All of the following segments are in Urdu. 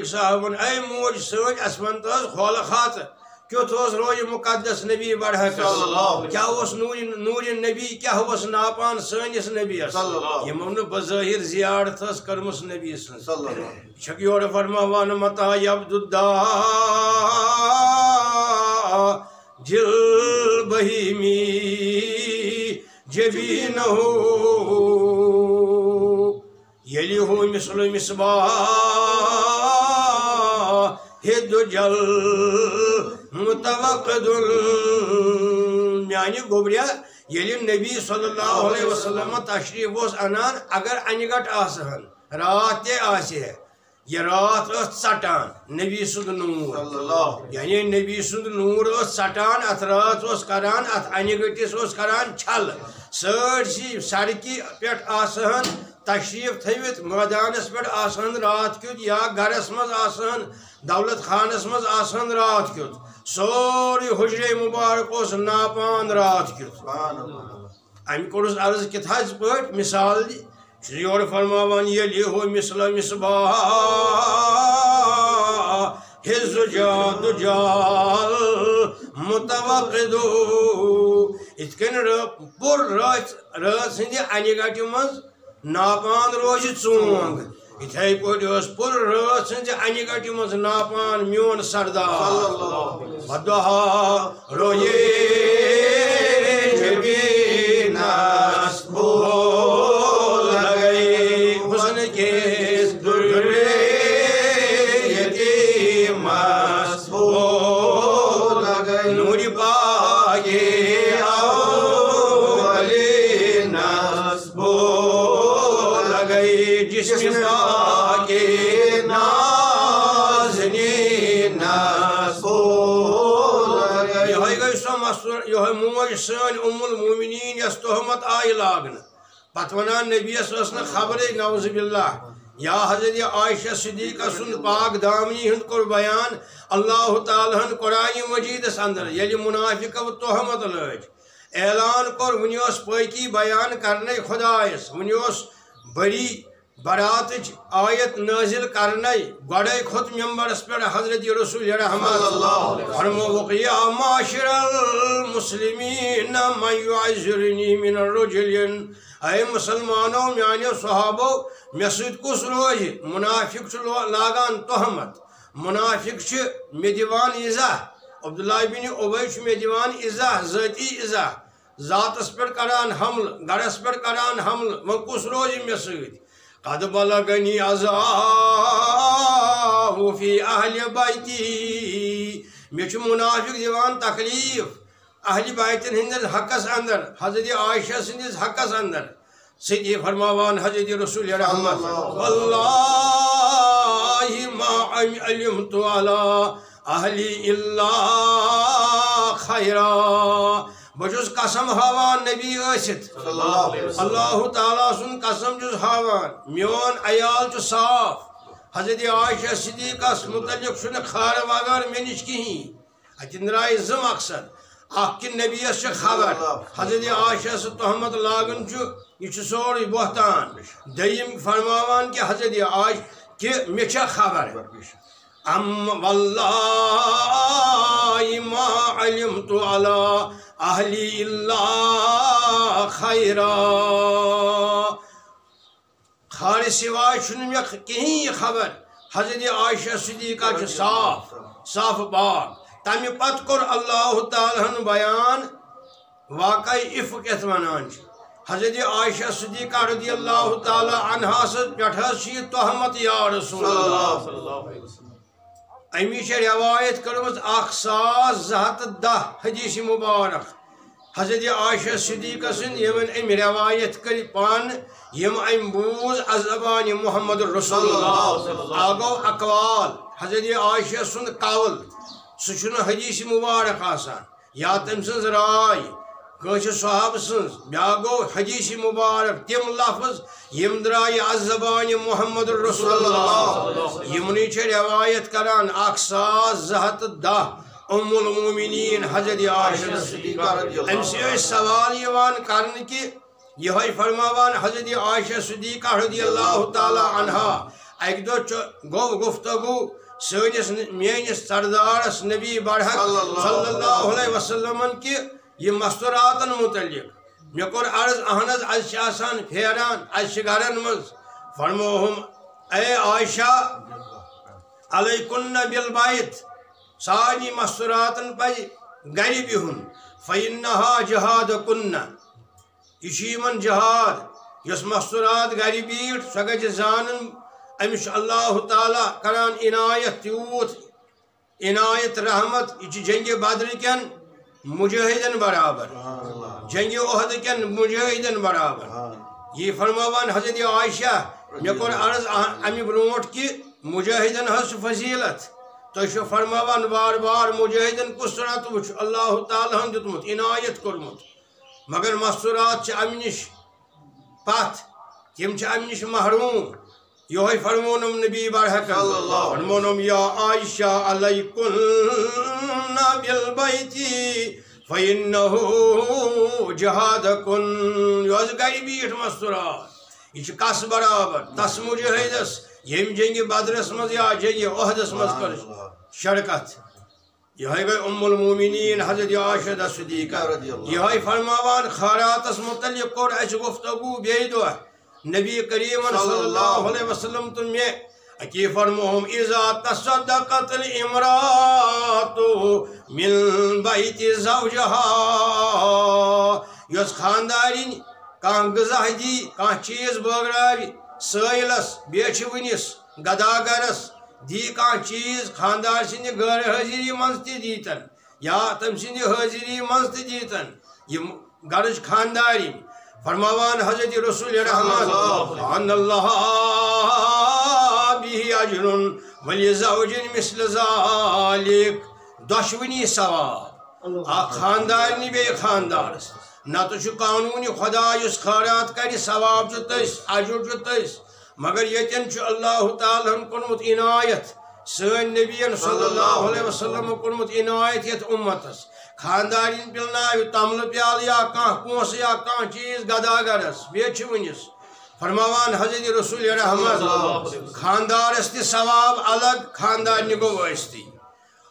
صاحبن اے موج سوج اسمن تاز خول خات کیوت اس روی مقدس نبی بڑھک کیا اس نور نبی کیا اس ناپان سنس نبی یمن بظاہر زیارت اس کرمس نبی سن چھک یور فرماوان متا یبد جل بہیمی جبینہ یلی ہو مثل مصباح ہد جل متوقد میانی گوبریا یلی نبی صلی اللہ علیہ وسلم تشریف اس انان اگر انگٹ آسہن رات آسہ یہ رات ژٹان نبی سند نور یعنی نبی سند نور ژٹان ات رات کران ات انگٹس کران چھل سرسی سڑکی پہ آسہن تشریف تھوت میدانس پہ آسان رات کیت یا گرس مز آسان دولت خانس مز آسان رات کیت سوری حجر مبارک اس ناپان رات کیت ام کورس عرض کت پہ مثال دی یور فرماوان یلی ہو مثل مصباح حز جاد جال متوقد اتکن پور رات سندی انی گٹی مز ناپان روز چونگ اتھے پہ پور رات سن انی گٹی مز ناپان میون سردار بدہا رویے جبینس بول لگئی حسن کے درے یتیمس بول لگئی نوری باغے اولینس بول لگئی جسم کے نازنینس بول لگئی یہ گئی سو مصر یہ موج سن ام المومنین یس تہمت آئی لاگن پتہ ونان نبی اسن خبر نعوذ باللہ یا حضرت عائشہ صدیقہ سن پاک دامنی ہند کور بیان اللہ تعالی ہن قرآن مجید اندر یلی منافق و تہمت لج اعلان کور ونی اس پاکی بیان کرنے خدایس ونی اس بڑی برات آیت نازل کرنے گوڑے کھت ممبرس پر حضرت رسول رحمت فرموک یا معاشر المسلمین من یعذرنی من الرجلین اے مسلمانوں میانی صحابو مسجد کس روز منافق لاگان تہمت منافق میں دیوان ازاح عبداللہ بن ابی میں دیوان ازاح ذاتی ازاح ذاتس پر کران حمل گرس پر کران حمل وہ کس روز مسجد قد بلغنی عذاب فی اہل بیتی میں منافق دیوان تکلیف اہل بیتن ہندس حقس اندر حضرت عائشہ سندس حقس اندر سیدی فرماوان حضرت رسول رحمت واللہ ما علمت علی اہلی الا خیرا بجوز قسم ہاوان نبی ٲسِتھ اللہ تعالیٰ سن قسم جز ہاوان میون عیال چھ صاف حضرت عائشہ صدیقہ متعلق چھُ خار وغیر مےٚ نِش کِہیٖنۍ اتن درائے زٕ مقصد اکھ کہ نبیس چھ خبر حضرت عائشہ سے تہمت لاگن یہ سوری بہتان دیم فرماوان کہ حضرت عائشہ کہ مےٚ چھِ خبر واللہ ما علمت علی اہلی اللہ خیرا خار سوائے چھُنہٕ مےٚ کِہیٖنۍ خبر حضرت عائشہ صدیقہ چھِ صاف پاک تمہ پتہ کور اللہ تعالیٰ ہن بیان واقع افق یتھ ونان حضرت عائشہ صدیقہ رضی اللہ تعالیٰ عنہا پہ تہمت یا رسول اللہ امی روایت کرمت 1210 حدیث مبارک حضرت عائشہ صدیقہ سن یمن ام روایت کر پان یم ام بوز از زبان محمد رسول اللہ آگو اقوال حضرت عائشہ سن قول سہ حدیث مبارک آسان یا تم سن رائے کس صحاب سن بیا گو حدیث مبارک تم لفظ یم درائے از زبان محمد رسول اللہ یمنی چھ روایت کران 1210 ام المومنین حضرت عائشہ صدیقہ ام سے سوال یوان کرن کہ یہ فرماوان حضرت عائشہ صدیقہ رضی اللہ تعالی عنہا اکہ دہ گو گفتگو سنس میانس سردارس نبی برحق صلی اللہ علیہ وسلم کہ یہ مستوراتن متعلق مے کور عرض اہن از پھیران از گھرن مز فرموہم اے عائشہ علیکن بالبیت ساری مستوراتن پہ گر بہن فإنها جہاد کن یہ جہاد یس مستورات گر بیٹھ سو گژھِ زانن امس اللہ تعالیٰ کران عنایت تیوت عنایت رحمت یہ جنگ بدر کن مجاہدن برابر جنگ عہد کن مجاہدن برابر یہ فرماوان حضرت عائشہ مے کور عرض امہ برونٹ کہ مجاہدن ہز فضیلت تو فرماوان بار بار مجاہدن کس رت وچ اللہ تعالیٰ ہن دتمت عنایت کورمت مگر مستورات امہ نش پتھ تم امہ نش محروم یہ فرمونم نبی برحق فرمونم یا عائشہ علیکن بالبیت فإنه جہادکن یہ گر بیٹھ مستورات یہ کس برابر تس مجاہدس یم جنگ بدرس مز یا جنگ عہدس مز کر شرکت یہ گئی ام المومنین حضرت عائشہ صدیقہ یہ فرماوان خیراتس متعلق کور اس گفتگو بیٚیہِ دۄہ نبی کریم صلی اللہ علیہ وسلم تو میں اکی فرموہم اذا تصدقت الامرات من بیت زوجہا یس خاندارین کان غذا دی کان چیز بغراوی سائلس بیچ ونس گداگرس دی کان چیز خاندار سند غیر حاضری منز تی دیتن یا تم سند حاضری منز تی دیتن یہ گرج خاندارین فرماوان حضرت رسول رحمت ان اللہ به اجر ولزوج مثل ذلك دشونی ثواب خاندارنی بے خاندارس نہ تو قانون خدا اس خیرات کر ثواب تس اجر تس مگر یتن اللہ تعالیٰ کورمت عنایت سن نبی صلی اللہ علیہ وسلم کورمت عنایت یت امتس خاندارین پلناو تمل پیال یا کان پونس یا کان چیز گداگرس بیچ ونس فرماوان حضرت رسول رحمت خاندارس تی ثواب الگ خاندار گو واسطی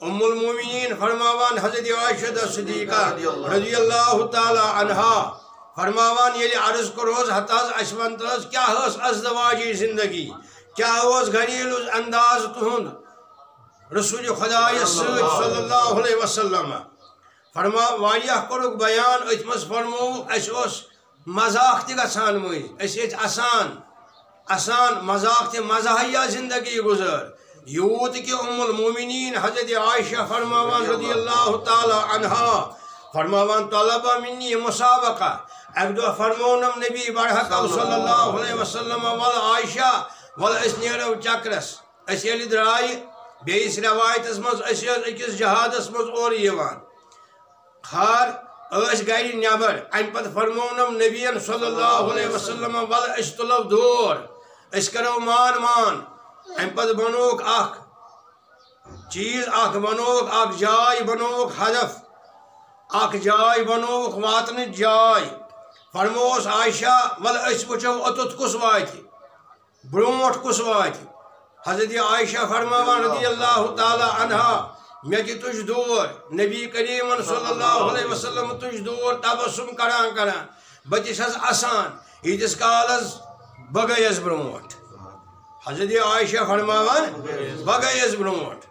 ام المومنین فرماوان حضرت عائشہ صدیقہ رضی اللہ تعالی عنہا فرماوان یلی عرض کروز حتاز اشونتاز کیا ہس ازدواجی زندگی کیا ہوز گھریلو انداز تہند رسول خدا صلی اللہ علیہ وسلم فرما واریاہ کورک بیان ات مز فرمو اس مذاق تہ گژھان مز آسان مذاق تہ مزاحیہ زندگی گزر یوت کہ ام المومنین حضرت عائشہ فرماوان رضی اللہ تعالی عنہا فرماوان طلب منی مسابقہ اک دہ فرمونم نبی برحق صلی اللہ علیہ وسلم ول عائشہ ول اس نیرو چکرس اس یلی درائے بیس روایتس مز اس اکس جہادس مز اور یوان خار اس گری نیبر ام پت فرمونم نبی صلی اللہ علیہ وسلم ول اس تلو دور اس کرو مان ام پت بنوک اخ چیز اخ بنوک اخ جائے بنوک ہدف اخ جائے بنوک واتن جائے فرموس عائشہ ول اس وچو اتت کس وات برونٹ کس وات حضرت عائشہ فرماوان رضی اللہ تعالی عنہا میں کہ تجھ دور نبی کریم صلی اللہ علیہ وسلم تجھ دور تبسم کران بتس آسان یتس کالس بگیس برونٹ حضرت عائشہ فرماوان بگیس برونٹ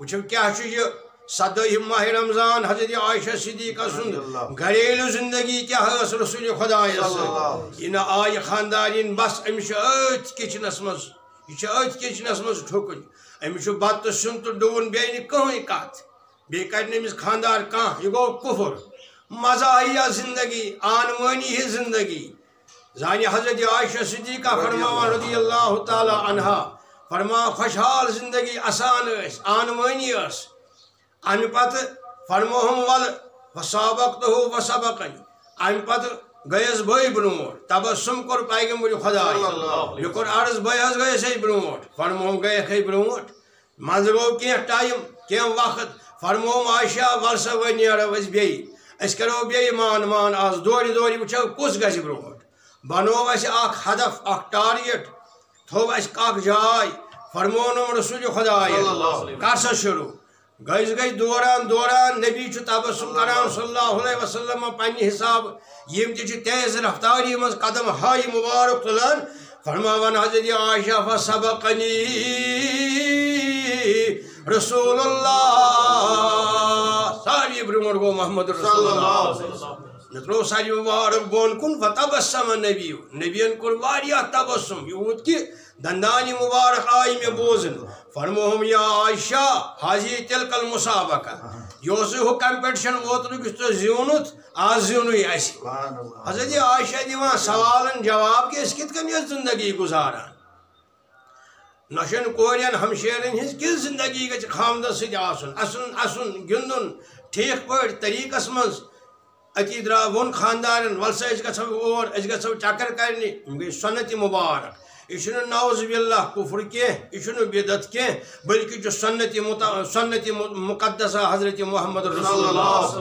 وچھو کیا یہ 17 ماہ رمضان حضرت عائشہ صدیقہ سند گھریلو زندگی کیا ہے رسول خدا یہ نہ آئی خاندارین بس امس ات کچنس مز یہ ات کچنس مز ٹھکن امس بت سن تو ڈون بے کہیں کت بی کر امس خاندار کان یہ گو کفر مزاحیہ زندگی آنوانی ہی زندگی زانی حضرت عائشہ صدیقہ فرماوان رضی اللہ تعالی عنہا فرما خوشحال زندگی آسان اس آنوانی اس ام پت فرموہم ول وسابقتہ وسبقنی ام پت گیس بھائی برونٹ تبسم کور پیغمبر خدا یہ کور عرض بھائی حض گیس برونٹ فرموہم گئے برونٹ مز گو کی ٹائم کی وقت فرموہم عائشہ ولسا و نیرو اس بیٚیہِ اس کرو بیٚیہِ مان آز دوری وچھو کس گژھِ برونٹ بنو اس اخ ہدف اخ ٹارگیٹ تھو اس کاک جائے فرمونم رسول خدا کر سا شروع گئی دوران نبی چھ تبسم کران صلی اللہ علیہ وسلم پنہ حساب یم تہ تیز رفتاری مز قدم ہائی مبارک تلان فرماوان حضرت عائشہ فسبقنی رسول اللہ ساری برمر گو محمد رسول اللہ ترو ساری مبارک بون کن فتبسم نبی نبین کور واریاہ تبسم یوت کہ دندانی مبارک آئی میں بوزن فرموہم یا عائشہ حاضی تلک المسابقہ یہ ہو کمپٹیشن اوترک تو زیونت آج زیونی ایسی حضرت عائشہ دیوان سوالن جواب کہ اس کت کن یہ زندگی گزاران نشن کورین ہمشیرن ہز کس زندگی گچ خامدہ سید آسن اسن گندن ٹھیک پڑ طریقس منز اتی درا ون خاندارن ولسا اس گھو اور اس گھو چکر کرنی گئی سنت مبارک یہ نعوذ باللہ کفر کی یہ بدعت کی بلکہ جو سنت مقدسہ حضرت محمد رسول اللہ